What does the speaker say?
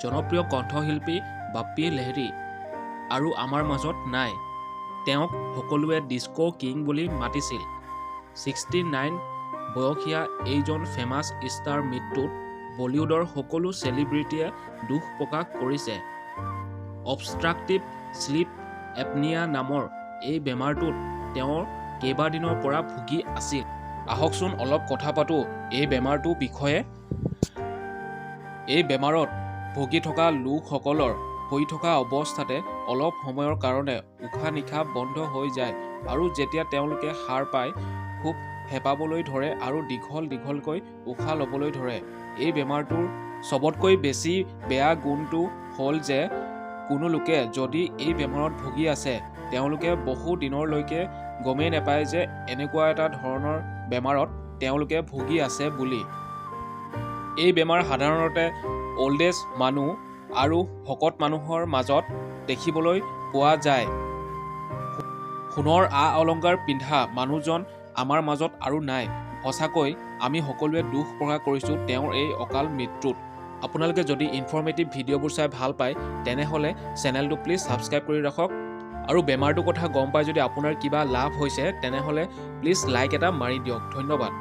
জনপ্ৰিয় কণ্ঠশিল্পী বাপ্পী লাহিড়ী আৰু আমাৰ মাজত নাই। তেওঁক সকলোৱে ডিস্কো কিং বুলি মাতিছিল। 69 বয়সীয়া এইজন ফেমাছ ষ্টাৰ মৃত্যুত বলিউডৰ সকলো চেলিব্ৰিটিয়ে দুখ প্ৰকাশ কৰিছে। অবষ্ট্ৰাকটিভ শ্লীপ এপনিয়া নামৰ এই বেমাৰটোত তেওঁ কেইবাদিনৰ পৰা ভুগি আছিল। আহকচোন অলপ কথা পাতোঁ এই বেমাৰটোৰ বিষয়ে। এই বেমাৰত ভুগি থকা লোকসকলৰ হৈ থকা অৱস্থাতে অলপ সময়ৰ কাৰণে উশাহ নিশাহ বন্ধ হৈ যায় আৰু যেতিয়া তেওঁলোকে সাৰ পায় খুব হেঁপাবলৈ ধৰে আৰু দীঘলকৈ উশাহ ল'বলৈ ধৰে। এই বেমাৰটোৰ চবতকৈ বেছি বেয়া গুণটো হ'ল যে কোনো লোকে যদি এই বেমাৰত ভুগি আছে তেওঁলোকে বহু দিনলৈকে গমেই নাপায় যে এনেকুৱা এটা ধৰণৰ বেমাৰত তেওঁলোকে ভুগি আছে বুলি। এই বেমাৰ সাধাৰণতে অল্ড এজ মানুহ আৰু শকত মানুহৰ মাজত দেখিবলৈ পোৱা যায়। সোণৰ অলংকাৰ পিন্ধা মানুহজন আমাৰ মাজত আৰু নাই। সঁচাকৈ আমি সকলোৱে দুখ প্ৰকাশ কৰিছোঁ তেওঁৰ এই অকাল মৃত্যুত। আপোনালোকে যদি ইনফৰ্মেটিভ ভিডিঅ'বোৰ চাই ভাল পায় তেনেহ'লে চেনেলটো প্লিজ ছাবস্ক্ৰাইব কৰি ৰাখক আৰু বেমাৰটোৰ কথা গম পাই যদি আপোনাৰ কিবা লাভ হৈছে তেনেহ'লে প্লিজ লাইক এটা মাৰি দিয়ক। ধন্যবাদ।